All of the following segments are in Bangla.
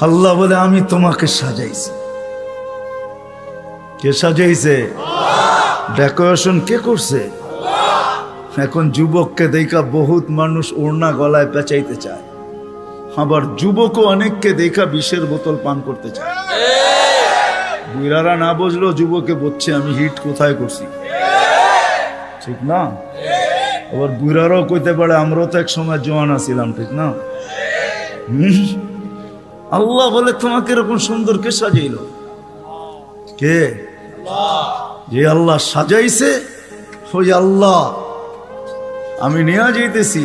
আল্লাহ বলে আমি তোমাকে সাজাইছি। কে সাজাইছে? ডেকোরেশন কে করছে? এখন যুবককে দেখা বহুত মানুষ ওড়না গলায় পেঁচাইতে চায়, আবার যুবকও অনেককে দেখা বিষের বোতল পান করতে চায়। বুড়ারা না বুঝলো যুবকে বলছে আমি হিট কোথায় করছি, ঠিক না? আবার বুড়ারাও কইতে পারে আমরাও তো এক সময় জওয়ান আছিলাম, ঠিক না? আল্লাহ বলে তোমাকে এরকম সুন্দর কে সাজাইল? কে? যে আল্লাহ সাজাইছে ওই আল্লাহ আমি নিয়ে যাইতেছি।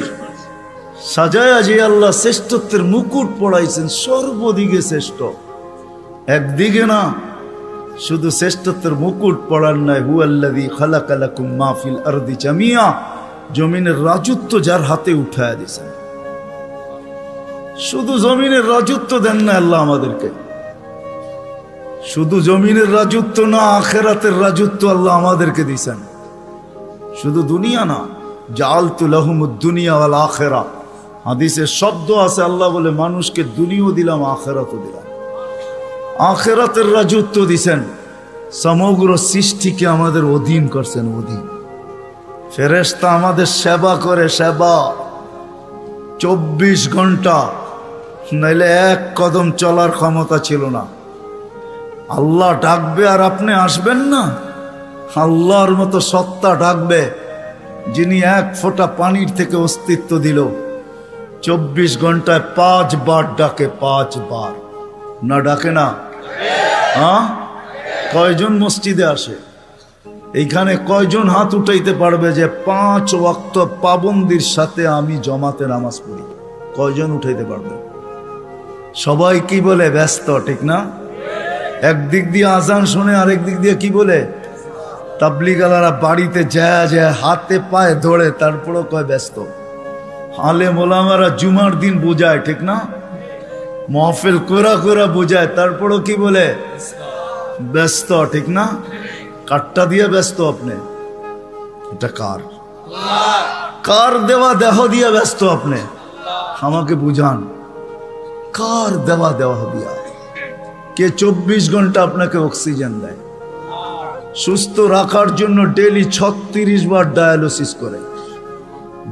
সাজায়া যে আল্লাহ শ্রেষ্ঠত্বের মুকুট পড়াইছেন, সর্বদিকে শ্রেষ্ঠ, একদিকে না। শুধু শ্রেষ্ঠত্বের মুকুট পড়ার নাই, হুয়াল্লাযী খালাকা লাকুম মা ফিল আরদি জামিয়া, জমিনের রাজত্ব যার হাতে উঠায়া দিয়েছেন। শুধু জমিনের রাজত্ব দেন না আল্লাহ আমাদেরকে, শুধু জমিনের রাজত্ব না, আখিরাতের রাজত্ব আল্লাহ আমাদেরকে দিয়েছেন। শুধু দুনিয়া না, জাআলতু লাহুমুদ দুনিয়া ওয়াল আখিরা, হাদিসে শব্দ আছে আল্লাহ বলে মানুষকে দুনিয়াও দিলাম আখিরাতও দিলাম। আখিরাতের রাজত্ব দিছেন, সমগ্র সৃষ্টিকে আমাদের অধীন করছেন, অধীন। ফেরেশতা আমাদের সেবা করে, সেবা 24 ঘন্টা, নাইলে এক কদম চলার ক্ষমতা ছিল না। আল্লাহ ডাকবে আর আপনি আসবেন না? আল্লাহর মতো সত্তা ডাকবে যিনি এক ফোঁটা পানির থেকে অস্তিত্ব দিল, 24 ঘন্টায় 5 বার ডাকে, 5 বার। না ডাকে না? হ্যাঁ, কয়জন মসজিদে আসে? এইখানে কয়জন হাত উঠাইতে পারবে যে 5 ওয়াক্ত পাবন্দির সাথে আমি জমাতে নামাজ পড়ি? কয়জন উঠাইতে পারবে? সবাই কি বলে? ব্যস্ত, ঠিক না? একদিক দিয়ে আজান শুনে, আরেক দিক দিয়ে কি বলে? তাবলীগালারা বাড়িতে যায় যায় হাতে পায়ে ধরে, তারপরও কয় ব্যস্ত। আলেম ওলামারা জুমার দিন বোঝায়, ঠিক না? মাহফিল কোরা কোরা বোঝায়, তারপরও কি বলে? ব্যস্ত, ঠিক না? কাটটা দিয়ে ব্যস্ত আপনি? এটা কার? কার দেওয়া দেহ দিয়ে ব্যস্ত আপনি? আমাকে বুঝান, কার দেওয়া দেহ দিয়া? কে 24 ঘন্টা আপনাকে অক্সিজেন দেয়? সুস্থ রাখার জন্য ডেইলি 36 বার ডায়ালিসিস করে।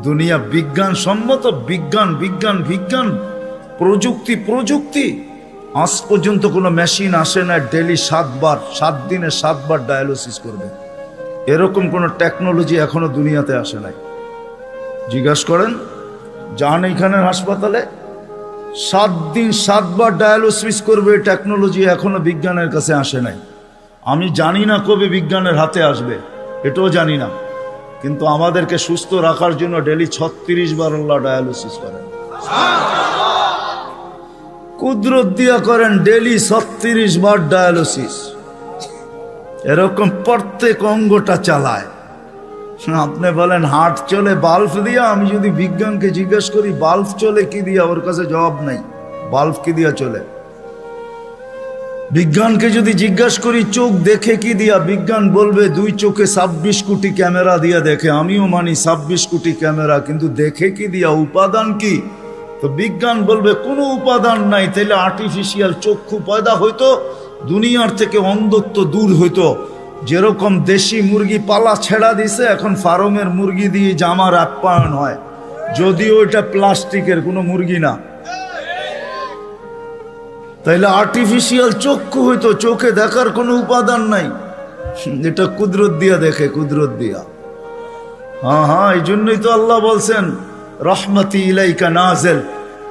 দুনিয়া বিজ্ঞান সম্মত, বিজ্ঞান বিজ্ঞান বিজ্ঞান, প্রযুক্তি প্রযুক্তি, আজ পর্যন্ত কোনো মেশিন আসে না ডেইলি 7 বার, 7 দিনে 7 বার ডায়ালিসিস করবে। এরকম কোনো টেকনোলজি এখনো দুনিয়াতে আসে নাই। জিজ্ঞাসা করেন, যান এইখানের হাসপাতালে, 7 দিন 7 বার ডায়ালিসিস করবে, টেকনোলজি এখনো বিজ্ঞানের কাছে আসে নাই। আমি জানি না কবে বিজ্ঞানের হাতে আসবে, এটাও জানি না, কিন্তু আমাদেরকে সুস্থ রাখার জন্য ডেইলি 36 বার আল্লাহ ডায়ালিসিস করেন। কুদরত দিয়া করেন ডেইলি 36 বার ডায়ালিসিস। এরকম প্রত্যেক অঙ্গটা চালায়। আপনি বলেন হার্ট চলে বাল্ব দিয়া, আমি যদি বিজ্ঞানকে জিজ্ঞেস করি বাল্ব চলে কি দিয়া, ওর কাছে জবাব নাই। বাল্ব কি দিয়া চলে? বিজ্ঞানকে যদি জিজ্ঞাসা করি চোখ দেখে কি দিয়া, বিজ্ঞান বলবে 2 চোখে 26 কোটি ক্যামেরা দিয়া দেখে। আমিও মানি 26 কোটি ক্যামেরা, কিন্তু দেখে কি দিয়া? উপাদান কি? তো বিজ্ঞান বলবে কোনো উপাদান নাই। তাইলে আর্টিফিশিয়াল চক্ষু পয়দা হইতো, দুনিয়ার থেকে অন্ধত্ব দূর হইতো। যেরকম দেশি মুরগি পালা ছেড়া দিছে, এখন ফার্মের মুরগি দিয়ে জামার আপ্যায়ন হয়, যদিও ওইটা প্লাস্টিকের কোনো মুরগি না। তাইলে আর্টিফিশিয়াল চক্ষু হইতো, চোখে দেখার কোনো উপাদান নাই। এটা কুদরত দিয়া দেখে, কুদরত দিয়া। হ্যাঁ, এই জন্যই তো আল্লাহ বলছেন রহমতি ইলাইকা নাজেল,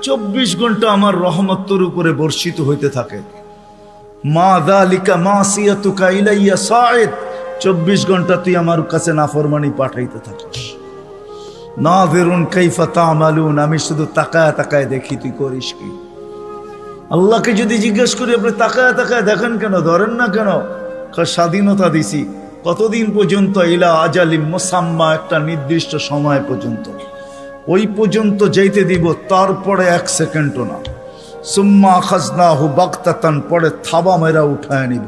24 ঘন্টা আমার রহমত তোর উপরে বর্ষিত হইতে থাকে। মা যালিকা মাসিয়াতুকা ইলাইয়া সাঈদ, 24 ঘন্টা তুই আমার কাছে নাফরমানি পাঠাইতে থাকিস। নাযিরুন কাইফা তা'মালুন, আমি শুধু তাকায় তাকায় দেখি তুই করিস কি। আল্লাহকে যদি জিজ্ঞেস করি আপনি তাকায় তাকায় দেখেন কেন, ধরেন না কেন? স্বাধীনতা দিছি কতদিন পর্যন্ত? ইলা আজালিম মুসাম্মা, একটা নির্দিষ্ট সময় পর্যন্ত। ওই পর্যন্ত যাইতে দিব, তারপরে 1 সেকেন্ডও না। সুম্মা আখাযনাহু বাগতাতান, পরে থাবা মেরা উঠায় নিব।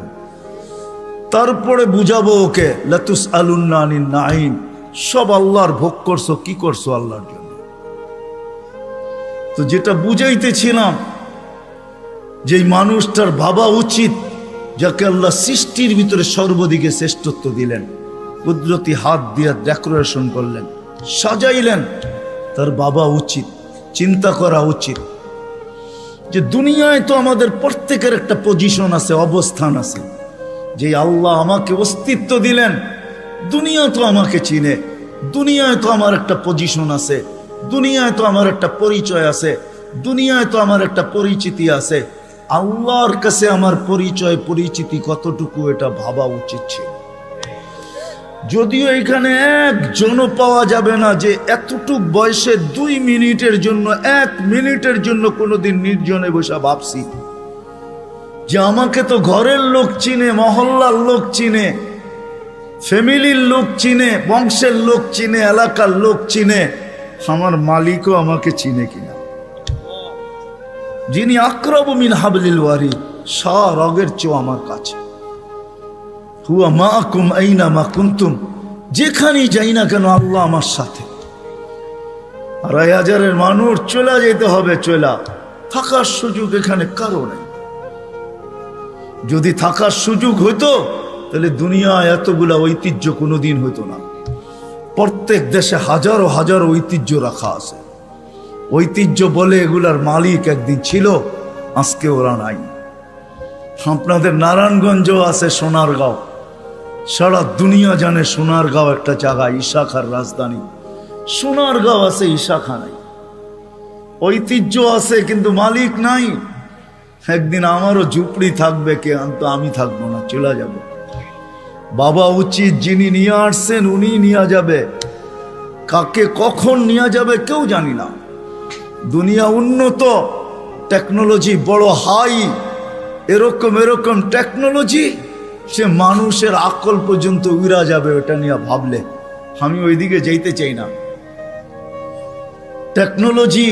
তারপরে বুঝাবো ওকে লাতুসআলুন্না আনিন নাঈম, সব আল্লাহর ভোগ করছো, কি করছো আল্লাহর জন্য। তো যেটা বুঝাইতেছিলাম যেই মানুষটার ভাবা উচিত, যাকে আল্লাহ সৃষ্টির ভিতরে সর্বদিকে শ্রেষ্ঠত্ব দিলেন, কুদরতি হাত দিয়ে ডেকোরেশন করলেন, সাজাইলেন, তার ভাবা উচিত, চিন্তা করা উচিত যে দুনিয়ায় তো আমাদের প্রত্যেকের একটা পজিশন আছে, অবস্থান আছে। যে আল্লাহ আমাকে অস্তিত্ব দিলেন, দুনিয়া তো আমাকে চিনে, দুনিয়ায় তো আমার একটা পজিশন আছে, দুনিয়ায় তো আমার একটা পরিচয় আছে, দুনিয়ায় তো আমার একটা পরিচিতি আছে। আল্লাহর কাছে আমার পরিচয় পরিচিতি কতটুকু, এটা ভাবা উচিত ছিল। যদিও এখানে একজনও পাওয়া যাবে না যে এতটুক বয়সে 2 মিনিটের জন্য, 1 মিনিটের জন্য কোনোদিন নির্জনে বসে ভাবছি যে আমাকে তো ঘরের লোক চিনে, মহল্লার লোক চিনে, ফ্যামিলির লোক চিনে, বংশের লোক চিনে, এলাকার লোক চিনে, আমার মালিকও আমাকে চিনে কিনা। যিনি আকরাবু মিন হাবলিল ওয়ারিদ, রগের চেয়েও আমার কাছে। হুয়া মাআকুম আইনা মা কুনতুম, যেখানেই যাই না কেন আল্লাহ আমার সাথে। 2,500-এর মানুষ চলে যেতে হবে, চলা থাকার সুযোগ এখানে কারো নেই। যদি থাকার সুযোগ হইতো তাহলে দুনিয়ায় এতগুলা ঐতিহ্য কোনোদিন হইতো না। প্রত্যেক দেশে হাজারো হাজারো ঐতিহ্য রাখা আছে। ঐতিহ্য বলে এগুলার মালিক একদিন ছিল, আজকে ওরা নাই। আপনাদের নারায়ণগঞ্জও আছে সোনারগাঁও, সারা দুনিয়া জানে সোনারগাঁও একটা জায়গা, ইশাখার রাজধানী। সোনারগাঁও আছে, ইশাখা নাই। ঐতিহ্য আছে কিন্তু মালিক নাই। একদিন আমারও ঝুপড়ি থাকবে, কিন্তু আমি থাকবো না, চলে যাব। বাবা উচিত, যিনি নিয়ে আসছেন উনি নিয়ে যাবে, কাকে কখন নিয়ে যাবে কেউ জানি না। দুনিয়া উন্নত, টেকনোলজি বড় হাই, এরকম এরকম টেকনোলজি, সে মানুষের আকল পর্যন্ত উড়া যাবে ওটা নিয়ে ভাবলে। আমি ওইদিকে যাইতে চাই না। টেকনোলজি,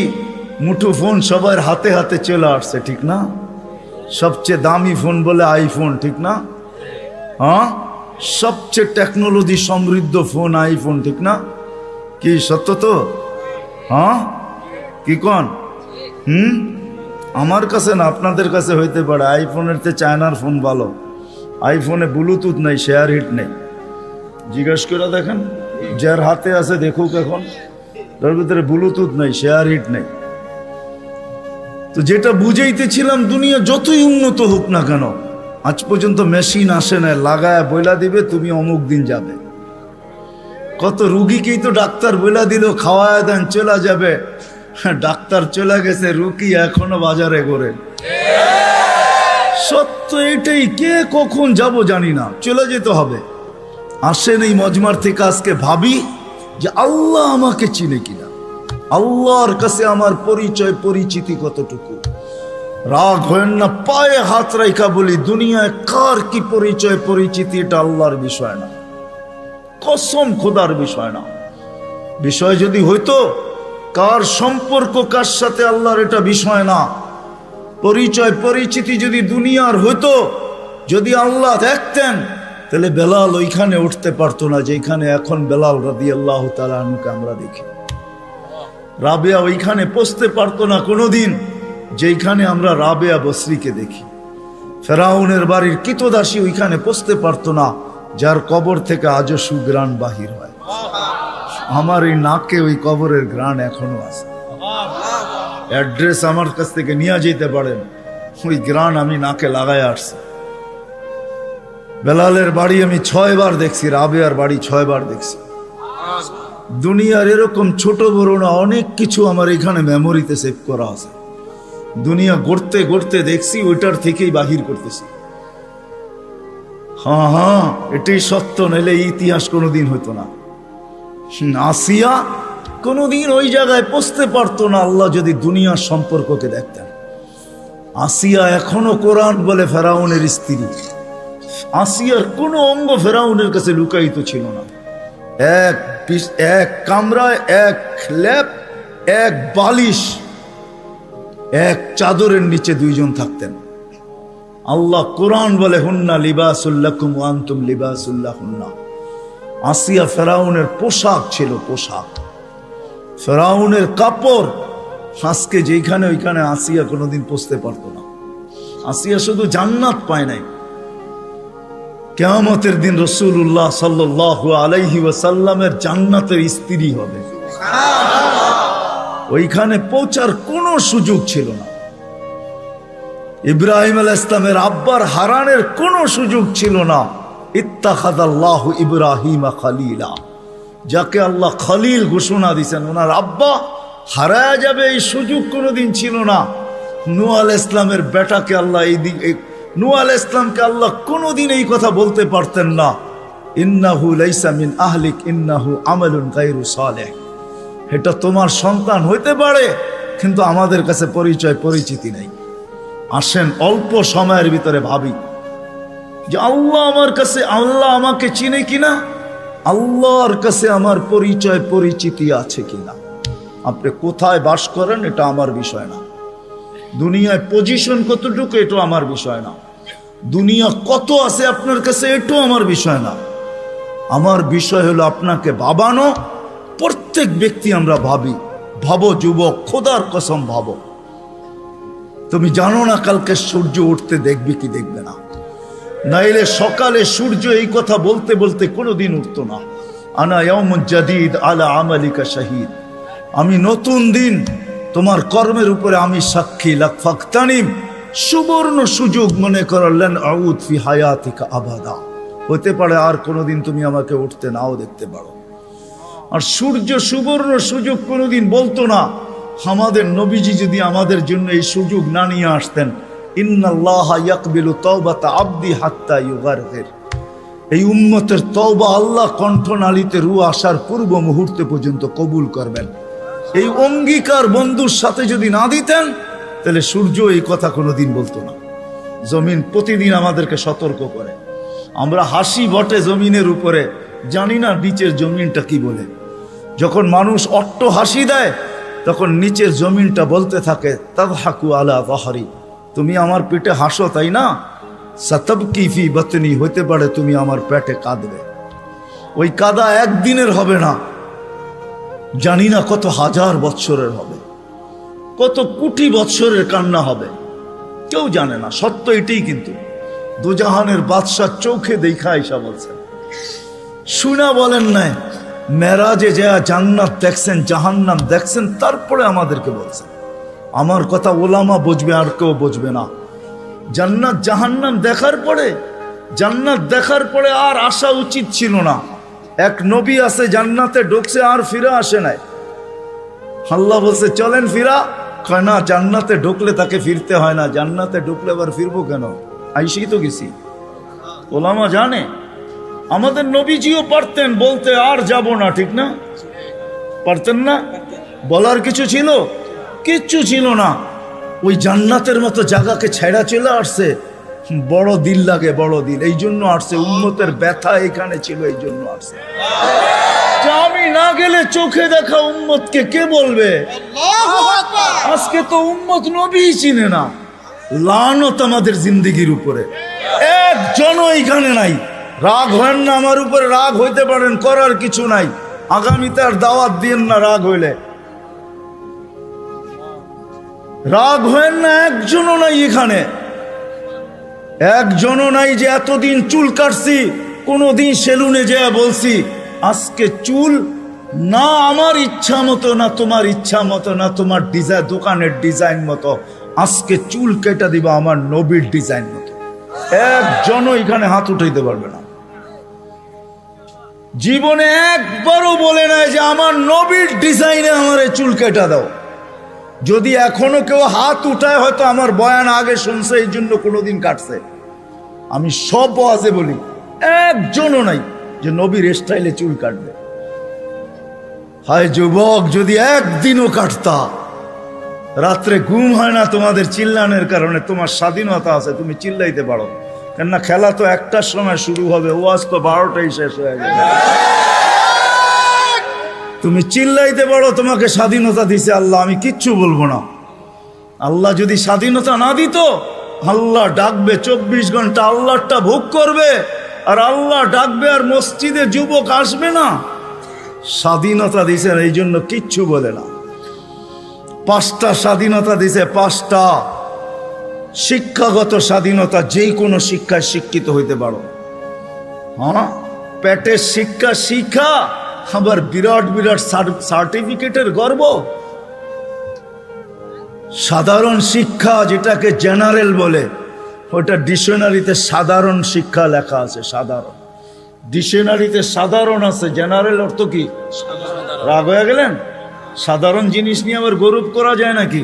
মুঠো ফোন সবার হাতে হাতে চলে আসছে, ঠিক না? সবচেয়ে দামি ফোন বলে আইফোন, ঠিক না? হ্যাঁ, সবচেয়ে টেকনোলজি সমৃদ্ধ ফোন আইফোন, ঠিক না? কি সত্য তো? হ্যাঁ, কি কন? আমার কাছে না, আপনাদের কাছে হইতে পারে। আইফোনের চেয়ে চায়নার ফোন ভালো। আইফোনে ব্লুটুথ নেই, শেয়ার হিট নেই। জিজ্ঞেস করে দেখেন, যার হাতে আছে দেখুক, এখন তার ভিতরে ব্লুটুথ নেই, শেয়ার হিট নেই। তো যেটা বুঝাইতেছিলাম, দুনিয়া যতই উন্নত হোক না কেন, আজ পর্যন্ত মেশিন আসে না লাগায় বইলা দিবে তুমি অমুক দিন যাবে। কত রুগীকেই তো ডাক্তার বইলা দিল খাওয়ায় দেন চলে যাবে, ডাক্তার চলে গেছে, রুগী এখনো বাজারে ঘোরে। সত্য এটাই, কে কখন যাব জানি না, চলে যেতে হবে। আসেন এই মজমার থেকে আজকে ভাবি যে আল্লাহ আমাকে চিনে কিনা, আল্লাহর কাছে আমার পরিচয় পরিচিতি কতটুকু। রাগ হয় না, পায়ে হাত রাইখা বলি, দুনিয়ায় কার কি পরিচয় পরিচিতি এটা আল্লাহর বিষয় না, কসম খোদার বিষয় না। বিষয় যদি হইতো, কার সম্পর্ক কার সাথে আল্লাহর, এটা বিষয় না। পরিচয় পরিচিতি যদি দুনিয়ার হইতো, যদি আল্লাহ দেখতেন, তাহলে বেলাল ওইখানে উঠতে পারতো না যেখানে এখন বেলাল রাদিয়াল্লাহু তাআলা আনহুকে আমরা দেখি। রাবেয়া ওইখানে পৌঁছতে পারতো না কোনোদিন যেখানে আমরা রাবেয়া বসরিকে দেখি। ফেরাউনের বাড়ির কিতদাসী ওইখানে পৌঁছতে পারতো না যার কবর থেকে আজও সুগ্রাণ বাহির হয়। আমার এই নাকে ওই কবরের গ্রাণ এখনো আছে। অ্যাড্রেস আমার কাছ থেকে নিয়ে যেতে পারেন, ওই গ্রাণ আমি নাকে লাগায় আসছি। বেলালের বাড়ি আমি 6 বার দেখছি, রাবেয়ার বাড়ি 6 বার দেখছি। দুনিয়ার এরকম ছোট বড় না অনেক কিছু আমার এখানে মেমোরিতে সেভ করা আছে। দুনিয়া গড়তে গড়তে দেখছি, ওইটার থেকেই বাহির করতেছি। হ্যাঁ হ্যাঁ, এটাই সত্য, নাইলে ইতিহাস কোনোদিন হতো না। আসিয়া কোনোদিন ওই জায়গায় পৌঁছতে পারতো না আল্লাহ যদি দুনিয়ার সম্পর্ককে দেখতেন। আসিয়া এখনো কোরআন বলে ফেরাউনের স্ত্রী। আসিয়ার কোনো অঙ্গ ফেরাউনের কাছে লুকায়িত ছিল না। এক কামরায়, এক ল্যাপ, এক বালিশ, এক চাদরের নিচে 2 জন থাকতেন। আল্লাহ কোরআন বলে, হুন্না লিবাসুল লাকুম ওয়া আনতুম লিবাসুল লাহুন্না। আসিয়া ফেরাউনের পোশাক ছিল, পোশাক, ফেরাউনের কাপড়। আজকে যেখানে ওইখানে আসিয়া কোনোদিন পৌঁছতে পারতো না। আসিয়া শুধু জান্নাত পায় নাই, কিয়ামতের দিন রাসূলুল্লাহ সাল্লাল্লাহু আলাইহি ওয়াসাল্লামের জান্নাতের স্ত্রী হবে। ওইখানে পৌঁছার কোনো সুযোগ ছিল না। ইব্রাহিম আলাইহিস সালামের আব্বার হারানের কোনো সুযোগ ছিল না। ইত্তাখাযাল্লাহু ইব্রাহিমা খলিলা, যাকে আল্লাহ খলিল ঘোষণা দিয়েছেন, ওনার আব্বা হারায়া যাবে এই সুযোগ কোনোদিন ছিল না। নূহ আলাইহিস সালামের বেটাকে আল্লাহ নূহ আলাইহিস সালামকে আল্লাহ কোনোদিন এই কথা বলতে পারতেন না, ইন্নাহু লাইসা মিন আহলিক ইন্নাহু আমালুন গায়রু সালেহ। এটা তোমার সন্তান হইতে পারে, কিন্তু আমাদের কাছে পরিচিতি নাই। আসেন অল্প সময়ের ভিতরে ভাবি যে আল্লাহ আমাকে চিনে কিনা, আল্লাহর কাছে আমার পরিচিতি আছে কিনা। আপনি কোথায় বাস করেন এটা আমার বিষয় না, দুনিয়ায় পজিশন কতটুকু এটা আমার বিষয় না, দুনিয়া কত আছে আপনার কাছে এটাও আমার বিষয় না। আমার বিষয় হলো আপনাকে ভাবানো। প্রত্যেক ব্যক্তি আমরা ভাবো যুবক, খোদার কসম ভাবো, তুমি জানো না কালকে সূর্য উঠতে দেখবে কি দেখবে না। নাইলে সকালে সূর্য এই কথা বলতে বলতে কোনোদিন উঠতো না, আনা ইয়াউমুন জাদীদ আলা আমালিকা শাহীদ, আমি নতুন দিন তোমার কর্মের উপরে আমি সাক্ষী। লাকফাকতানিম, সুবর্ণ সুযোগ মনে করলেন, আউদ ফি হায়াতিকা আবাদা, হতে পারে আর কোনোদিন তুমি আমাকে উঠতে নাও দেখতে পারো। আর সূর্য সুবর্ণ সুযোগ কোনোদিন বলতো না। আমাদের নবীজি যদি আমাদের জন্য এই সুযোগ না নিয়ে আসতেন, ইন্নাল্লাহা ইয়াকবিলু তাওবাতা আবদি হাত্তা ইউগারগির, এই উম্মতের তওবা আল্লাহ কণ্ঠনালীতে রূহ আসার পূর্ব মুহূর্তে পর্যন্ত কবুল করবেন। এই অঙ্গীকার বন্ধুর সাথে যদি না দিতেন, তাহলে সূর্য এই কথা কোনোদিন বলতো না। জমিন প্রতিদিন আমাদেরকে সতর্ক করে। আমরা হাসি বটে জমিনের উপরে, জানি না নিচের জমিনটা কি বলে। যখন মানুষ অট্ট হাসি দেয়, তখন নিচের জমিনটা বলতে থাকে, তাদহাকু আলা যাহরি, তুমি আমার পেটে হাসো তাই না, সাতাবকি ফি বাতনি, হতে পারে তুমি আমার পেটে কাঁদবে। ওই কাদা একদিনের হবে না, জানি না কত হাজার বৎসরের হবে, কত কোটি বৎসরের কান্না হবে, কেউ জানে না। সত্য এটাই, কিন্তু দুজাহানের বাদশাহ চোখে দেখা আইসা বলছেন, শুনা বলেন নাই, মেরাজে যা জান্নাত দেখছেন, জাহান্নাম দেখছেন, তারপরে আমাদেরকে বলছেন। আমার কথা ওলামা বুঝবে, আর কেউ বুঝবে না। জান্নাত জাহান্নাম জান্নাত দেখার পরে আর আসা উচিত ছিল না। এক নবী আছে জান্নাতে ঢুকছে আর ফিরে আসে নাই। আল্লাহ বলছে চলেন ফিরা, কয় না, জান্নাতে ঢুকলে তাকে ফিরতে হয় না, জান্নাতে ঢুকলে আবার ফিরবো কেন, আইসেই তো গেছি। ওলামা জানে, আমাদের নবীজিও পারতেন বলতে আর যাব না, ঠিক না? পারতেন না? বলার কিছু ছিল? কিচ্ছু ছিল না। ওই জান্নাতের মতো জায়গাকে ছেড়া চলে আসছে। বড় দিল লাগে, বড় দিল, এই জন্য আসছে। উম্মতের ব্যথা এখানে ছিল, এই জন্য আসছে। আমি না গেলে চোখে দেখা উম্মতকে কে বলবে? আজকে তো উম্মত নবীই চিনে না। লানত আমাদের জিন্দেগির উপরে, একজনও এইখানে নাই। রাগ হয় না আমার উপরে, রাগ হইতে পারেন, করার কিছু নাই। আগামীতে আর দাওয়াত দিন না রাগ হইলে। রাগ হয় না, একজনও নাই এখানে, একজনও নাই যে এতদিন চুল কাটছি, কোনোদিন সেলুনে যেয়ে বলছি আজকে চুল না আমার ইচ্ছা মতো, না তোমার ইচ্ছা মতো, না তোমার ডিজাইন দোকানের ডিজাইন মতো, আজকে চুল কেটে দিবা আমার নবীর ডিজাইন মতো। একজনও এখানে হাত উঠাইতে পারবে না। জীবনে একবারও বলে নাই যে আমার নবীর ডিজাইনে আমার চুল কেটে দাও। যদি এখনো কেউ হাত উঠায়, হয়তো আমার বয়ান আগে শুনছে, এই জন্য কোনোদিন কাটছে। আমি সব ওয়াজে বলি, একজনও নাই যে নবীর স্টাইলে চুল কাটবে। হায় যুবক, যদি একদিনও কাটতা। রাত্রে ঘুম হয় না তোমাদের চিল্লানের কারণে। তোমার স্বাধীনতা আছে, তুমি চিল্লাইতে পারো, কেননা খেলা তো 1টার সময় শুরু হবে, ওয়াজ তো 12টায় শেষ হয়ে যাবে। তুমি চিল্লাইতে পারো, তোমাকে স্বাধীনতা দিছে আল্লাহ, আমি কিচ্ছু বলবো না। আল্লাহ যদি স্বাধীনতা না দিত, আল্লাহ ডাকবে 24 ঘন্টা, আল্লাহটা ভোগ করবে, আর আল্লাহ ডাকবে আর মসজিদে যুবক আসবে না। স্বাধীনতা দিছে, এই জন্য কিচ্ছু বলে না। 5টা স্বাধীনতা দিছে, 5টা। শিক্ষাগত স্বাধীনতা, যেই কোনো শিক্ষায় শিক্ষিত হইতে পারো। হ্যাঁ, পেটের শিক্ষা শিক্ষা, আবার বিরাট বিরাট সার্টিফিকেটের গর্ব। সাধারণ শিক্ষা যেটাকে জেনারেল বলে, ওটা ডিকশনারিতে সাধারণ শিক্ষা লেখা আছে। সাধারণ ডিকশনারিতে সাধারণ আছে, জেনারেল অর্থ কি? রাগ হয়ে গেলেন? সাধারণ জিনিস নিয়ে আবার গৌরব করা যায় নাকি?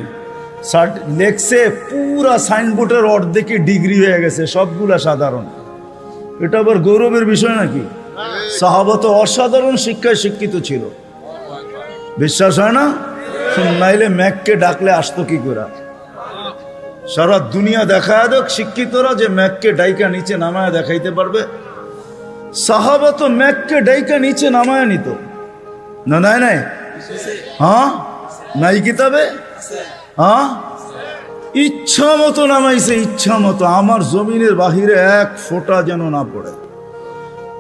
লেখছে পুরা সাইনবোর্ডের অর্ধেকে ডিগ্রি হয়ে গেছে, সবগুলা সাধারণ। এটা আবার গৌরবের বিষয় নাকি? সাহাবা তো অসাধারণ শিক্ষায় শিক্ষিত ছিল, বিশ্বাস হয় না? নাইলে ম্যাককে ডাকলে আসতো কি করে? সারা দুনিয়া দেখায় দেখ শিক্ষিতরা যে ম্যাককে ডাইকা নিচে নামায় দেখাইতে পারবে। সাহাবা তো ম্যাককে ডাইকা নিচে নামায় নিত না? নাই নাই, হ্যাঁ নাই কিতাবে, হ্যাঁ ইচ্ছা মতো নামাইছে, ইচ্ছা মতো। আমার জমিনের বাহিরে এক ফোঁটা যেন না পড়ে,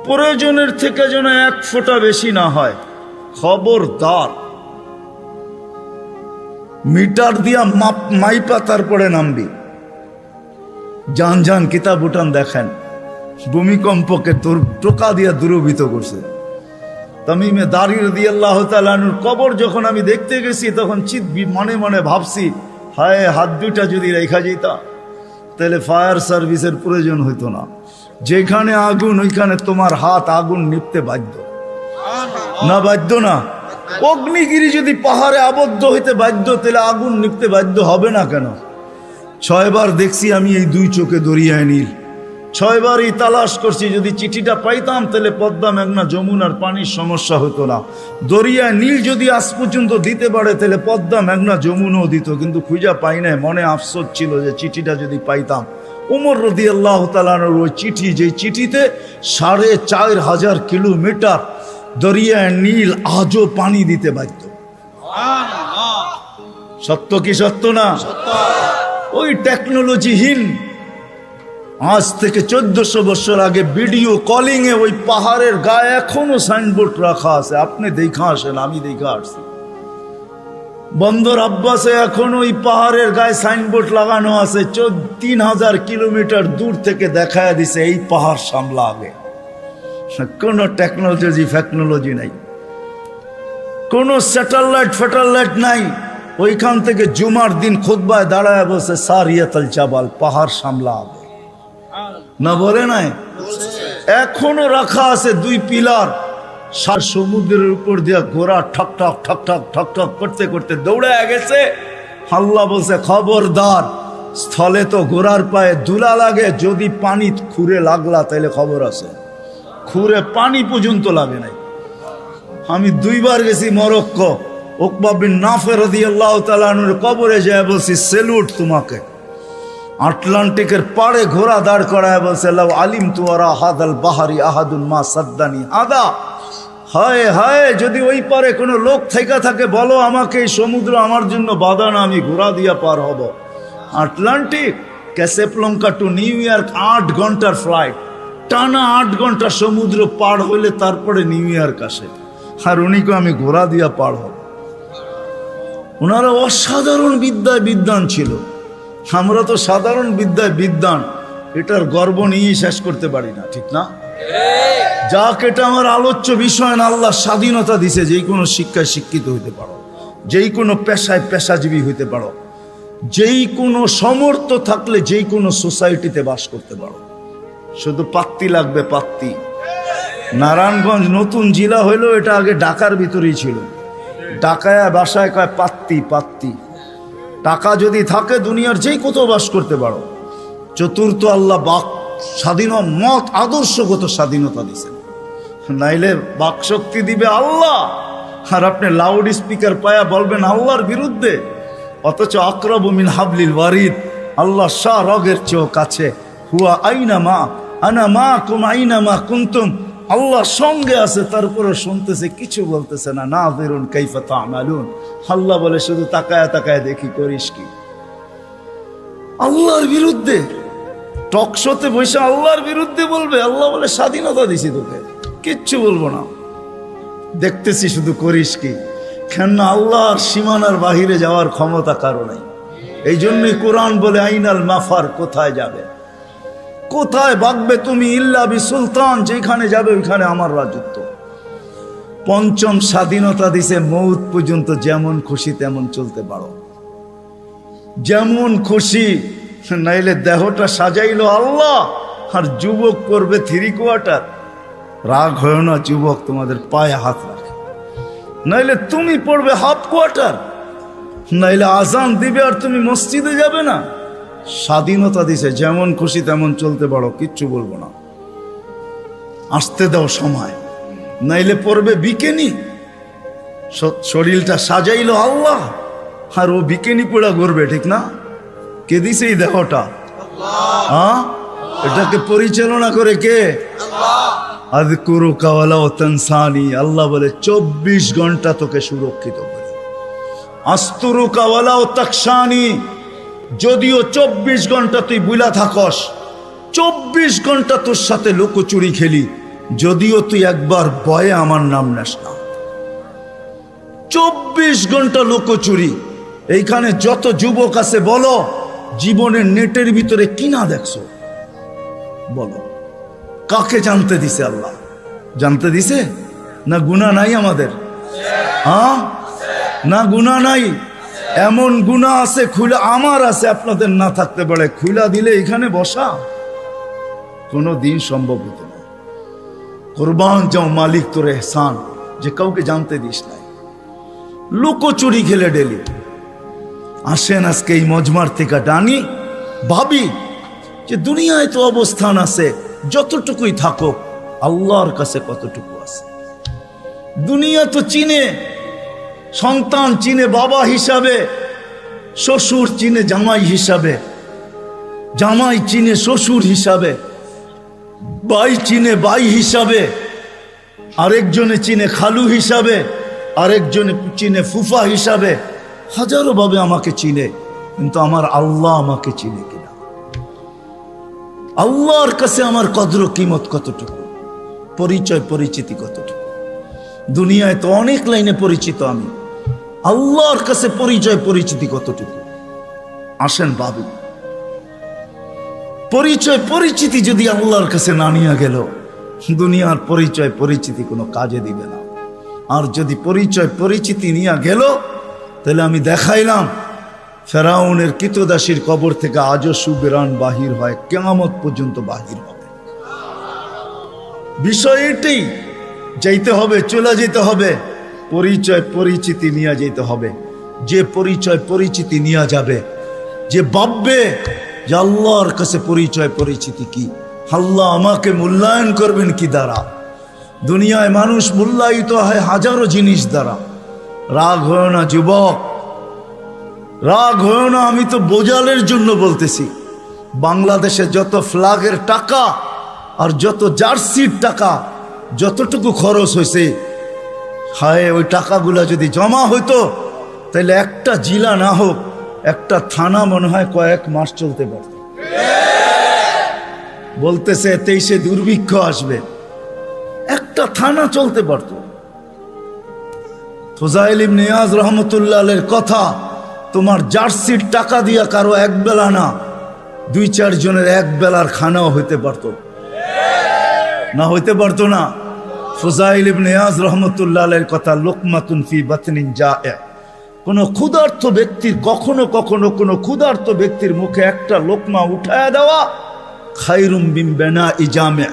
প্রয়োজনের থেকে যেন এক ফোঁটা বেশি না হয়। খবরদার, মিটার দিয়া মাইপা তারপরে নামবি। যান যান কিতাব উঠান দেখেন, ভূমিকম্পকে টোকা দিয়া দূরভূত করছে। তামিমে দারি রাদিয়াল্লাহু তাআলা আনহুর কবর যখন আমি দেখতে গেছি, তখন মনে মনে ভাবছি, হায় হাত দুইটা যদি রেখা যেতা তাহলে ফায়ার সার্ভিসের প্রয়োজন হইতো না। যেখানে আগুন ওইখানে তোমার হাত আগুন নিপতে বাধ্য না? বাধ্য না? অগ্নিগিরি যদি পাহাড়ে আবদ্ধ হইতে বাধ্য, তাহলে আগুন নিপতে বাধ্য হবে না কেন? 6 বার দেখছি আমি এই দুই চোখে দরিয়ায় নীল, 6 বারই তালাশ করছি। যদি চিঠিটা পাইতাম তাহলে পদ্মা, মেঘনা, যমুনার পানির সমস্যা হতো না। দরিয়ায় নীল যদি আজ পর্যন্ত দিতে পারে, তাহলে পদ্মা, মেঘনা, যমুনাও দিত, কিন্তু খুঁজা পাই নাই। মনে আফসোস ছিল যে চিঠিটা যদি পাইতাম। ওমর রাদিয়াল্লাহু তাআলা আনহুর ওই চিঠি, যে চিঠিতে 4500 কিলোমিটার দরিয়ায় নীল আজও পানি দিতে বাধ্য। সত্য কি সত্য না? ওই টেকনোলজিহীন, আজ থেকে 1400 বছর আগে ভিডিও কলিং এ ওই পাহাড়ের গায়ে এখনো সাইনবোর্ড রাখা আছে। আপনি দেখা আসেন, আমি দেখা আসছি। বন্দর আব্বাসে এখন ওই পাহাড়ের গায়ে সাইনবোর্ড লাগানো আছে। 3000 কিলোমিটার দূর থেকে দেখায় দিছে এই পাহাড় সামলা আগে। কোনো টেকনোলজি নাই, কোনো স্যাটেলাইট নাই। ওইখান থেকে জুমার দিন খুতবায় দাঁড়ায় বসে সারিয়াতুল জাবাল, পাহাড় সামলা আগে না বলে নাই? এখনো রাখা আছে 2 পিলার। সমুদ্রের উপর দিয়া ঘোড়া ঠক ঠক ঠক ঠক ঠক ঠক করতে করতে দৌড়ে গেছে। আল্লাহ বলছে, খবরদার, স্থলে তো ঘোড়ার পায়ে ধুলা লাগে, যদি পানি খুঁড়ে লাগলা তাইলে খবর আছে। খুঁড়ে পানি পর্যন্ত লাগে নাই। আমি 2 বার গেছি মরক্কো। উকবা বিন নাফে রাদিয়াল্লাহু তাআলা আনহুর কবরে যায় বলছি, সেলুট তোমাকে। আটলান্টিকের পাড়ে ঘোড়া দাঁড় করায় বলছে, লাউ আলিমতু ওয়ারা হাদাল বাহারি আহাদুন মা সাদ্দানি আদা। হায় হায়, যদি ওই পারে কোনো লোক থেকে থাকে বলো আমাকে, এই সমুদ্র আমার জন্য বাধা না, আমি ঘোড়া দিয়া পার হব। আটলান্টিক, ক্যাসেপ্লঙ্কা টু নিউ ইয়র্ক 8 ঘন্টার ফ্লাইট, টানা 8 ঘন্টা সমুদ্র পার হইলে তারপরে নিউ ইয়র্ক আসে। আর উনিকে আমি ঘোড়া দিয়া পার হব। ওনারা অসাধারণ বিদ্যায় বিদ্বান ছিল। আমরা তো সাধারণ বিদ্যায় বিদ্বান, এটার গর্ব নিয়েই শেষ করতে পারি না, ঠিক না? যাক, এটা আমার আলোচ্য বিষয় না। আল্লাহ স্বাধীনতা দিছে, যেই কোনো শিক্ষায় শিক্ষিত হইতে পারো, যেই কোনো পেশায় পেশাজীবী হইতে পারো, যেই কোনো সমর্থ থাকলে যেই কোনো সোসাইটিতে বাস করতে পারো। শুধু পাত্তি লাগবে, পাত্তি। নারায়ণগঞ্জ নতুন জেলা হইলো, এটা আগে ঢাকার ভিতরেই ছিল। ঢাকায় বাসায় কয় পাত্তি, পাত্তি। টাকা যদি থাকে দুনিয়ার যেই কোথাও বাস করতে পারো। চতুর্থ, আল্লাহ বাক স্বাধীন মত আদর্শগত স্বাধীনতা দিছেন, নাইলে বাক শক্তি দিবে আল্লাহ। আর আপনি লাউড স্পিকার পায়া বলবেন আল্লাহর বিরুদ্ধে, অথচ আকরাবু মিন হাবলিল ওয়ারিদ, আল্লাহ শাহ রগের চেয়েও কাছে। হুয়া আইনা মা আনা মা কুম আইনা মা কুনতুম, আল্লাহ সঙ্গে আছে, তারপরে শুনতেছে, কিছু বলতেছে না। নাযিরুন কাইফা তা'মালুন, আল্লাহ বলে শুধু তাকায় তাকায় দেখি করিস কি। আল্লাহর বিরুদ্ধে টকশোতে বসে আল্লাহর বিরুদ্ধে বলবে। আল্লাহ বলে স্বাধীনতা দিছি তোকে, কিচ্ছু বলবো না, দেখতেছি শুধু করিস কি। কেন? আল্লাহর সীমানার বাহিরে যাওয়ার ক্ষমতা কারো নাই। এই জন্যই কোরআন বলে আইনাল মাফার, কোথায় যাবে, কোথায় ভাগবে তুমি, ইল্লা বি সুলতান, যেখানে যাবে ওইখানে আমার রাজত্ব। পঞ্চম স্বাধীনতা দিছে, মৌত পর্যন্ত যেমন খুশি তেমন চলতে পারো, যেমন খুশি, নাইলে দেহটা সাজাইলো আল্লাহ আর যুবক করবে 3/4। রাগ হয় না যুবক তোমাদের পায়ে হাত রাখে, নাইলে তুমি পড়বে 1/2, নাইলে আজান দিবে আর তুমি মসজিদে যাবে না। স্বাধীনতা দিছে, যেমন খুশি তেমন চলতে পারো, কিচ্ছু বলবো না, আসতে দাও সময়, নাইলে পড়বে বিকেনি। শরীরটা সাজাইলো আল্লাহ আর ও বিকেনি পোড়া করবে, ঠিক না? কে দিছে এই দেহটা? হ্যাঁ, এটাকে পরিচালনা করে কে? আযকুরুকা ওয়ালা তানসানি। আল্লাহ বলে 24 ঘন্টা তোকে সুরক্ষিত করি। আস্তুরুকা ওয়ালা তাকশানি, যদিও 24 ঘন্টা তুই বুলা থাকস, 24 ঘন্টা তোর সাথে লুকোচুরি খেলি, যদিও তুই একবার ভয়ে আমার নাম নেস না। 24 ঘন্টা লুকোচুরি। এইখানে যত যুবক আছে বলো, জীবনের নেটের ভিতরে কি না দেখছো? বলো, কাকে জানতে দিছে আল্লাহ? জানতে দিছে না? গুনাহ নাই আমাদের? হ্যাঁ, না গুনাহ নাই? এমন গুনাহ আছে খুলে, আমার আছে, আপনাদের না থাকতে পারে, খুলা দিলে এখানে বসা কোনো দিন সম্ভব হতো না। কুরবান যাও মালিক তোর এহসান, যে কাউকে জানতে দিস নাই, লুকোচুরি খেলে ডেলি। আসেন আজকে এই মজমার থেকে ডানি, ভাবি যে দুনিয়ায় তো অবস্থান আছে, যতটুকুই থাকো আল্লাহর কাছে কতটুকু আছে। দুনিয়া তো চিনে, সন্তান চিনে বাবা হিসাবে, শ্বশুর চিনে জামাই হিসাবে, জামাই চিনে শ্বশুর হিসাবে, ভাই চিনে ভাই হিসাবে, আরেকজনে চিনে খালু হিসাবে, আরেকজনে চিনে ফুফা হিসাবে, হাজারো ভাবে আমাকে চিনে, কিন্তু আমার আল্লাহ আমাকে চিনে কিনা? আল্লাহর কাছে আমার কদর কিমত কতটুকু, পরিচয় পরিচিতি কতটুকু? দুনিয়ায় তো অনেক লাইনে পরিচিত আমি, আল্লাহর কাছে পরিচয় পরিচিতি কতটুকু? আসেন ভাবি, পরিচয় পরিচিতি যদি আল্লাহর কাছে না নিয়ে গেল, দুনিয়ার পরিচয় পরিচিতি কোনো কাজে দিবে না। আর যদি পরিচয় পরিচিতি নিয়ে গেল, তাহলে আমি দেখাইলাম ফেরাউনের কৃতদাসীর কবর থেকে আজও সুবেরান বাহির হয়, কিয়ামত পর্যন্ত বাহির হবে। বিষয় এটাই, যাইতে হবে, চলে যেতে হবে, পরিচয় পরিচিতি নিয়ে যেতে হবে। যে পরিচয় পরিচিতি নিয়ে যাবে, যে ভাববে যে আল্লাহর কাছে পরিচয় পরিচিতি কি, আল্লাহ আমাকে মূল্যায়ন করবেন কি দ্বারা? দুনিয়ায় মানুষ মূল্যায়িত হয় হাজারো জিনিস দ্বারা। রাগ হয় না যুবক, রাগ হয় না, আমি তো বোঝালের জন্য বলতেছি। বাংলাদেশে যত ফ্ল্যাগের টাকা আর যত জার্সির টাকা যতটুকু খরচ হয়েছে, হায় ওই টাকাগুলা যদি জমা হইতো, তাহলে একটা জেলা না হোক, একটা থানা মনে হয় কয়েক মাস চলতে পারত। বলতেছে 23-এ দুর্ভিক্ষ আসবে, একটা থানা চলতে পারত। ফুজাইল ইবনে ইয়াজ রহমতুল্লাহ আলাইহির কথা, তোমার জার্সির টাকা দিয়া কারো এক বেলা না, 2-4 জনের এক বেলার খানাও হইতে পারত না? হইতে পারতো না? ফুজাইল ইবনে ইয়াজ রহমতুল্লাহ আলাইহির কথা, লুকমাতুন ফি বাতনিন জায়ে, কোন ক্ষুধার্ত ব্যক্তির কখনো কখনো কোন ক্ষুধার্ত ব্যক্তির মুখে একটা লোকমা উঠায়া দেওয়া খায়রুম মিন বিনাই জামে,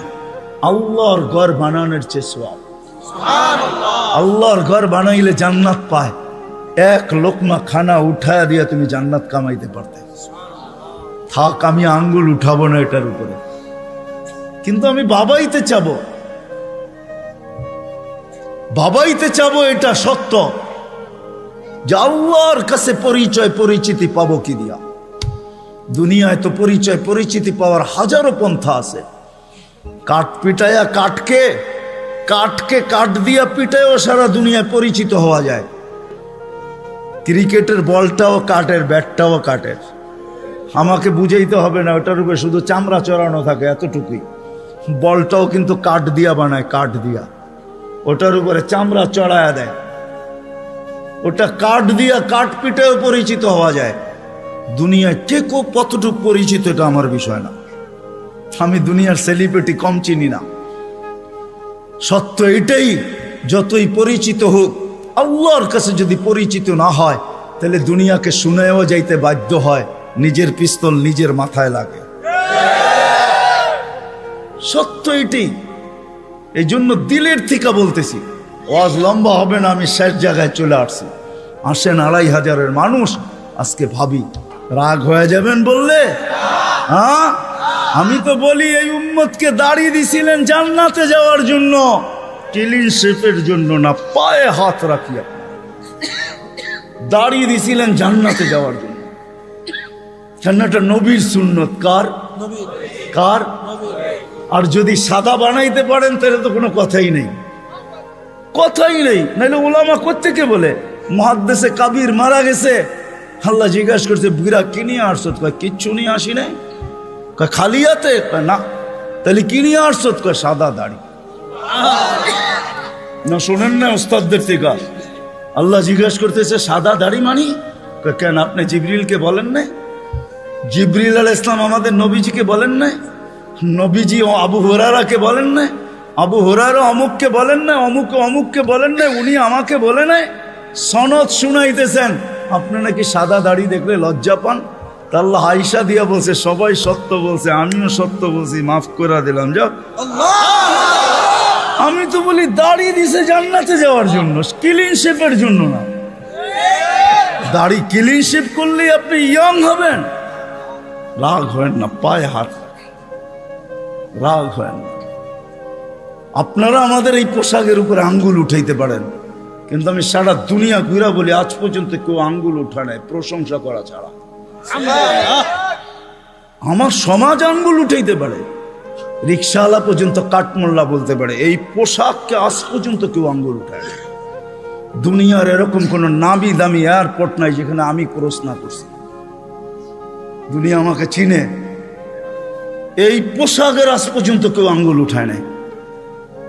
আল্লাহর ঘর বানানোর চেয়ে সওয়াব। আল্লাহর ঘর বানাইলে জান্নাত পায়, এক লোকমা খানা উঠায়া দিয়া তুমি জান্নাত কামাইতে পারতে। থাক, আমি আঙ্গুল উঠাবো না এটার উপরে, কিন্তু আমি বাবাইতে চাবো, বাবাইতে চাবো, এটা সত্য যে আল্লাহর কাছে পরিচয় পরিচিতি পাবো কি দিয়া? দুনিয়ায় তো পরিচয় পরিচিতি পাওয়ার হাজারো পন্থা আছে। কাঠ পিটায়া কাঠকে, কাঠকে কাঠ দিয়া পিটায়ও সারা দুনিয়ায় পরিচিত হওয়া যায়। ক্রিকেটের বলটাও কাঠের, ব্যাটটাও কাঠের। আমাকে বুঝাইতে হবে না, ওটার উপরে শুধু চামড়া চড়ানো থাকে, এতটুকুই। বলটাও কিন্তু কাঠ দিয়া বানায়, কাঠ দিয়া, ওটার উপরে চামড়া চড়ায়া দেয়। ওটা কাঠ দিয়া, কাঠ পিটায়ও পরিচিত হওয়া যায়। দুনিয়ায় কে কতটুকু পরিচিত এটা আমার বিষয় না, আমি দুনিয়ার সেলিব্রিটি কম চিনি না। সত্য এটাই, যতই পরিচিত হোক, আল্লাহর কাছে যদি পরিচিত না হয় তাহলে দুনিয়াকে শুনেও যাইতে বাধ্য হয়, নিজের পিস্তল নিজের মাথায় লাগে। সত্য এটাই। এই জন্য দিলের থেকে বলতেছি, ওয়াজ লম্বা হবে না, আমি শেষ জায়গায় চলে আসছি। আসেন 2500 মানুষ, আজকে ভাবি রাগ হয়ে যাবেন বললে? হ্যাঁ, আমি তো বলি এই উম্মতকে দাঁড়িয়ে দিছিলেন জান্নাতে যাওয়ার জন্য, ক্লিন শেপের জন্য না। পায়ে হাত রাখিয়া দাঁড়িয়ে দিছিলেন জান্নাতে যাওয়ার জন্য। জান্নাতটা নবীর সুন্নত। কার? কার? আর যদি সাদা বানাইতে পারেন তাহলে তো কোনো কথাই নেই, কথাই নেই। নাহলে ওলামা কোত্থেকে বলে মুহাদ্দিসে কাবির মারা গেছে, আল্লাহ জিজ্ঞাসা করছে বুড়া কি নিয়ে আসছো? কয় কিচ্ছু নিয়ে আসি নাই। কয় খালি হাতে? কয় না। তাহলে কি নিয়ে আসছো? কয় সাদা দাড়ি। না শোনেন না ওস্তাদদের থেকে? আল্লাহ জিজ্ঞাসা করতেছে সাদা দাড়ি মানি? কয় কেন, আপনি জিবরিলকে বলেন নাই? জিবরিল আলাইহিস সালাম আমাদের নবীজিকে বলেন নাই? নবীজি আবু হুরায়রাকে বলেন নাই? আবু হুরায়রা অমুককে বলেন নাই? অমুককে বলেন নাই? উনি আমাকে বলে নাই? সনদ শুনাইতেছেন, আপনি নাকি সাদা দাড়ি দেখলে লজ্জা পান। তা আল্লাহ আয়েশা দিয়া বলছে সবাই সত্য বলছে, আমিও সত্য বলছি, মাফ করে দিলাম। যাও। আমি তো বলি দাড়ি দিছে জান্নাতে যাওয়ার জন্য, ক্লিন শেপের জন্য না। দাড়ি ক্লিন শেপ করলে আপনি ইয়ং হবেন। রাগ হয় না, পায়ে হাত রাগ হয় না। আপনারা আমাদের এই পোশাকের উপরে আঙ্গুল উঠাইতে পারেন, কিন্তু আমি সারা দুনিয়া ঘুরা বলি আজ পর্যন্ত কেউ আঙ্গুল উঠা নাই প্রশংসা করা ছাড়া। আমার সমাজ আঙ্গুল উঠাইতে পারে, রিক্সাওয়ালা পর্যন্ত কাঠমোল্লা বলতে পারে, এই পোশাককে আজ পর্যন্ত কেউ আঙ্গুল উঠায় না। দুনিয়ার এরকম কোন নামি দামি এয়ারপোর্ট নাই যেখানে আমি ক্রস না করছি। দুনিয়া আমাকে চিনে, এই পোশাকের আজ পর্যন্ত কেউ আঙ্গুল উঠায় নাই।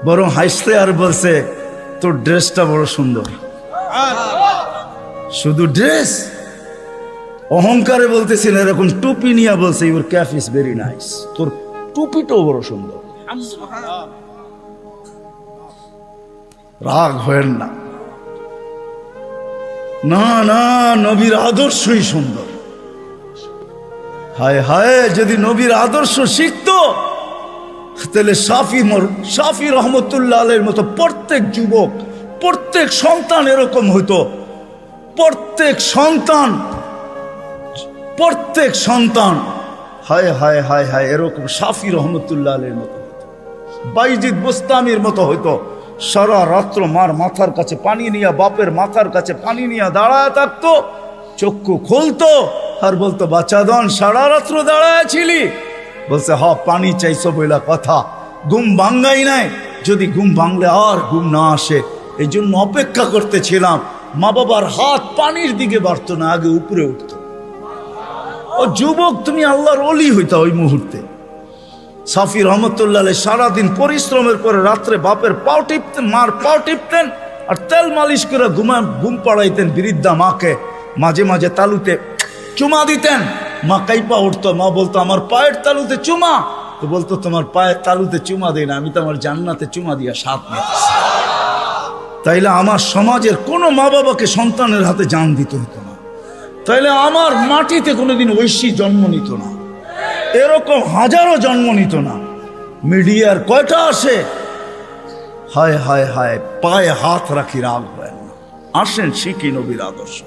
বরং হাসতে আর বলছে তোর ড্রেসটা বড় সুন্দর। শুধু ড্রেস, অহংকারে বলতেছিল, এরকম টুপি নিয়ে বলছে your cap is very nice, তোর টুপিটাও বড় সুন্দর। রাগ হয়েন না, না না, নবীর আদর্শই সুন্দর। হায় হায়, যদি নবীর আদর্শ শিখতো তাহলে শাফি রহমতুল্লাহ আলাইহির মতো প্রত্যেক যুবক, প্রত্যেক সন্তান এরকম হইতো। প্রত্যেক সন্তান হায় হায় হায় হায় এরকম শাফি রহমতুল্লাহ আলাইহির মতো হইতো, বাইজিদ বুস্তামির মতো হইতো। সারা রাত্র মার মাথার কাছে পানি নিয়ে, বাপের মাথার কাছে পানি নিয়ে দাঁড়ায় থাকতো, চক্ষু খুলতো আর বলতো বাচ্চাদন সারা রাত্র দাঁড়ায় ছিলি? বলছে হ, পানি চাইছো বইলা কথা, ঘুম ভাঙ্গাই নাই। যদি ঘুম ভাঙলে আর ঘুম না আসে, এই জন্য অপেক্ষা করতেছিলাম। মা বাবার হাত পানির দিকে বাড়তো না, আগে উপরে উঠতো। ও যুবক, তুমি আল্লাহর ওলি হইতা ওই মুহূর্তে। শাফি রহমতুল্লাহ আলাইহি সারাদিন পরিশ্রমের পরে রাত্রে বাপের পাও টিপতেন, মার পাও টিপতেন, আর তেল মালিশ করে ঘুম পাড়াইতেন বৃদ্ধা মাকে। মাঝে মাঝে তালুতে চুমা দিতেন, মা কাইপা উঠতো। মা বলতো আমার পায়ের তালুতে চুমা, তো বলতো তোমার পায়ের তালুতে চুমা দেয় না, আমি তো আমার জান্নাতে চুমা দিয়া সাথ নিতেছি। তাইলে আমার সমাজের কোনো মা বাবাকে সন্তানের হাতে জান দিতে হতো না, তাইলে আমার মাটিতে কোনোদিন ঐশী জন্ম নিত না, এরকম হাজারো জন্ম নিত না। মিডিয়ার কয়টা আসে, হায় হায় হায়, পায়ে হাত রাখি, রাগ হয় না। আসেন শিখি নবীর আদর্শ।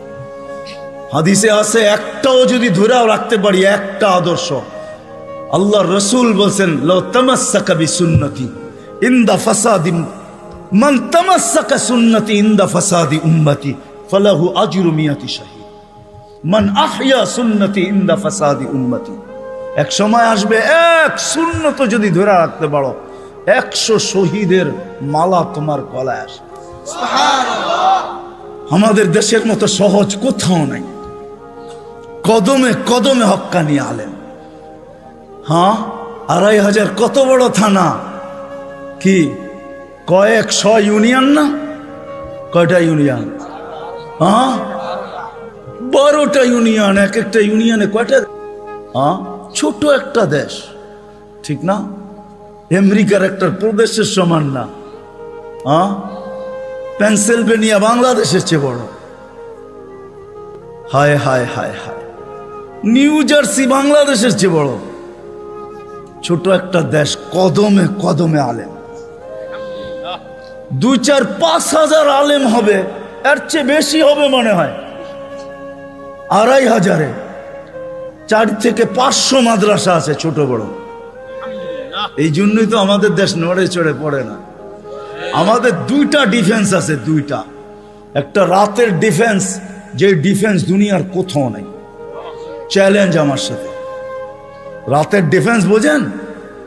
হাদিসে আছে, একটাও যদি ধরেও রাখতে পারি, একটা আদর্শ, আল্লাহ রসুল বলছেন লাউ তামাসসাকা বিসুন্নতি ইনদা ফাসাদি মান তামাসসাকা সুন্নতি ইনদা ফাসাদি উম্মতি ফালাহু আজরু মিয়াতি শাহীদ মান আহইয়া সুন্নতি ইনদা ফাসাদি উম্মতি। এক সময় আসবে, এক সুন্নত যদি ধরে রাখতে পারো, 100 শহীদের মালা তোমার গলায় আসবে। আমাদের দেশের মতো সহজ কোথাও নাই, কদমে কদমে হক্কানি আলেম। হ্যাঁ, 2500 কত বড় থানা, কি কয়েকশ ইউনিয়ন না? কয়টা ইউনিয়ন? হ্যাঁ, 12টা ইউনিয়ন, এক একটা ইউনিয়নে কয়টা? ছোট একটা দেশ, ঠিক না? আমেরিকার একটা প্রদেশের সমান না। পেনসিলভেনিয়া বাংলাদেশের চেয়ে বড়। হায় হায় হায় হায়, নিউ জার্সি বাংলাদেশের চেয়ে বড়। ছোট একটা দেশ, কদমে কদমে আলেম। 2, 4, 5 হাজার আলেম হবে, এর চেয়ে বেশি হবে মনে হয়। 2500-এ 4 থেকে 500 মাদ্রাসা আছে, ছোট বড়। এই জন্যই তো আমাদের দেশ নড়ে চড়ে পড়ে না। আমাদের 2টা ডিফেন্স আছে, 2টা। একটা রাতের ডিফেন্স, যে ডিফেন্স দুনিয়ার কোথাও নাই। চ্যালেঞ্জ আমার সাথে। রাতের ডিফেন্স বোঝেন?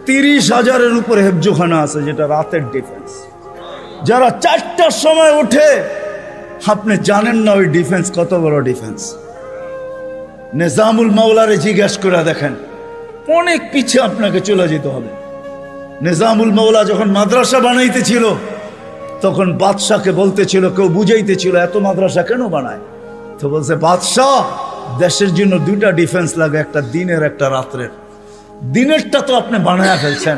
30,000-এর উপরে হেফজোখানা আছে, যেটা রাতের ডিফেন্স। যারা 4টার সময় ওঠে, আপনি জানেন না ওই ডিফেন্স কত বড় ডিফেন্স। নিজামুল মাওলারে জিজ্ঞেস করে দেখেন, অনেক পিছিয়ে আপনাকে চলে যেতে হবে। নিজামুল মাওলা যখন মাদ্রাসা বানাইতেছিল, তখন বাদশাকে বলতেছিল, কেউ বুঝাইতেছিল এত মাদ্রাসা কেন বানায়? তো বলছে, বাদশাহ, দেশের জন্য 2টা ডিফেন্স লাগে, একটা দিনের একটা রাত্রের। দিনেরটা তো আপনি বানায়া ফেলছেন,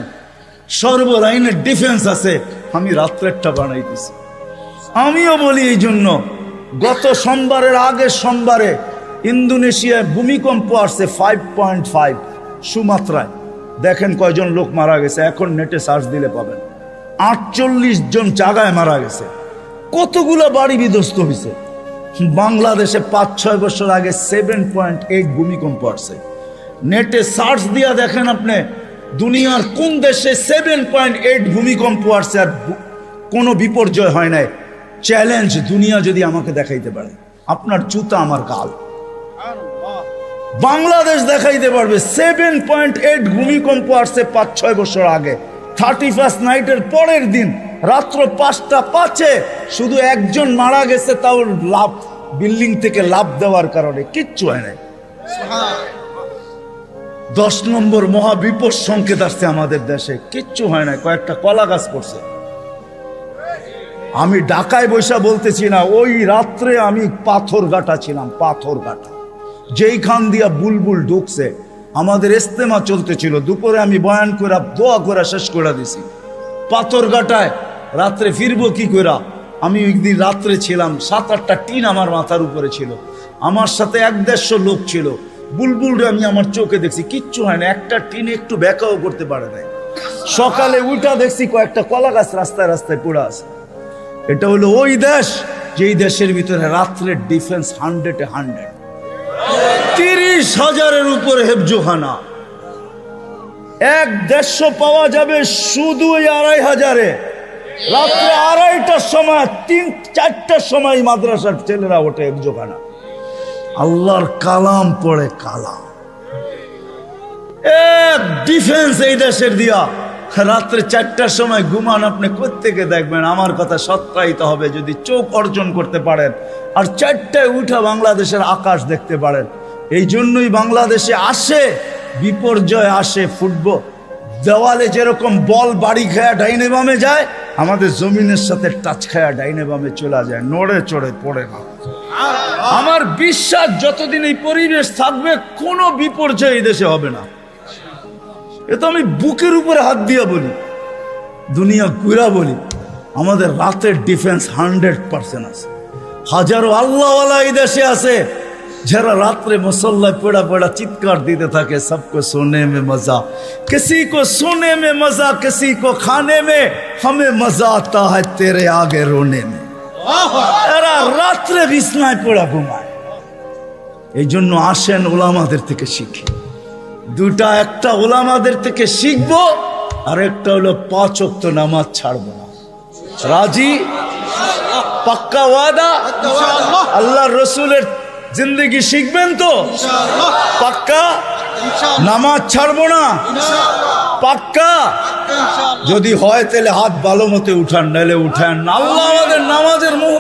সর্বলাইনের ডিফেন্স আছে, আমি রাত্রেরটা বানাইতেছি। আমিও বলি এই জন্য, গত সোমবারের আগের সোমবারে ইন্দোনেশিয়ায় ভূমিকম্প আসছে 5.5 সুমাত্রায়। দেখেন কয়জন লোক মারা গেছে, এখন নেটে সার্চ দিলে পাবেন। 48 জন জায়গায় মারা গেছে। কতগুলো বাড়ি বিধ্বস্ত হয়েছে। বাংলাদেশে 5-6 বছর আগে 7.8 ভূমিকম্প আসছে। নেটে সার্চ দিয়া দেখেন আপনি, দুনিয়ার কোন দেশে 7.8 ভূমিকম্প আসছে আর কোনো বিপর্যয় হয় নাই। চ্যালেঞ্জ, দুনিয়া যদি আমাকে দেখাইতে পারে, আপনার জুতা আমার গাল। বাংলাদেশ দেখাইতে পারবে 7.8 ভূমিকম্প আসছে 5-6 বছর আগে। 31st নাইটের পরের দিন রাত্র 5টা 5-এ শুধু একজন মারা গেছে, তাও লাভ, বিল্ডিং থেকে লাভ দেওয়ার কারণে, কিচ্ছু হয় নাই। 10 নম্বর মহাবিপদ সংকেত আসছে আমাদের দেশে, কিচ্ছু হয় না, কয়েকটা কলা গাছ পড়ছে। আমি ঢাকায় বৈশা বলতেছি না, ওই রাত্রে আমি পাথরঘাটা ছিলাম, পাথরঘাটা, যেইখান দিয়া বুলবুল ঢুকছে। আমাদের ইস্তেমা চলতেছিল, দুপুরে আমি বয়ান করে দোয়া করে শেষ করে দিছি। পাথরঘাটায় রাত্রে ফিরবো কি করে? আমি ওই দিন রাত্রে ছিলাম, 7-8টা টিন আমার মাথার উপরে ছিল, আমার সাথে 1-150 লোক ছিল। বুলবুলটা আমি আমার চোখে দেখছি, কিচ্ছু হয় না, একটা টিনে একটু ব্যাকাও করতে পারে নাই। সকালে উঠা দেখছি কয়েকটা কলা গাছ রাস্তায় রাস্তায় পড়ে আছে। এটা হলো ওই দেশ, যেই দেশের ভিতরে রাত্রের ডিফেন্স 100-এ 100। 30,000-এর উপরে হেফজোখানা। 1-150 পাওয়া যাবে শুধু ওই 2,500-এ। রাত্রে 2:30টার সময়, 3-4টার সময় মাদ্রাসার ছেলেরা ওঠে হেফজোখানা, আল্লাহর কালাম পড়ে। কালাম এক ডিফেন্স এই দেশের দিয়া। রাত্রে 4টার সময় ঘুমান, আপনি কোত্থেকে দেখবেন? আমার কথা সত্যায়িত হবে যদি চোখ অর্জন করতে পারেন আর 4টায় উঠা বাংলাদেশের আকাশ দেখতে পারেন। এই জন্যই বাংলাদেশে আসে বিপর্যয়, আসে ফুটবল। দেওয়ালে যেরকম বল বাড়ি খায়া ডাইনে বামে যায়, আমাদের জমিনের সাথে টাচ খায়া ডাইনে বামে চলে যায়, নড়ে চড়ে পড়ে না। আমার বিশ্বাস যতদিন এই পরিবেশ থাকবে, কোনো বিপর্যয় এই দেশে হবে না। এ তো আমি বুকের উপরে হাত দিয়া বলি, দুনিয়া ঘুরা বলি। আমাদের রাতের ডিফেন্স 100% আছে। হাজারো আল্লাহওয়ালা এই দেশে আছে, যারা রাত্রে মুসল্লায় পড়া পড়া চিৎকার দিতে থাকে, সবকো সোনে মে মজা, কিসি কো সোনে মে মজা, কিসি কো খানে মে, হমে মজা আতা হ্যায় তেরে আগে রোনে মে। এরা রাত্রে বিছনায় পড়া ঘুমায়। এই জন্য আসেন ওলামাদের থেকে শিখি। 2টা, একটা ওলামাদের থেকে শিখবো, আর একটা হলো 5 ওয়াক্ত নামাজ ছাড়বো না। রাজি? পাক্কা ওয়াদা? আল্লাহ রসুলের জিন্দগি শিখবেন তো? পাক্কা? নামাজ ছাড়বো না? পাক্কা? যদি হয় তাহলে হাত ভালো মতে উঠান, নাহলে উঠান। আল্লাহ আমাদের নামাজের মুহূর্ত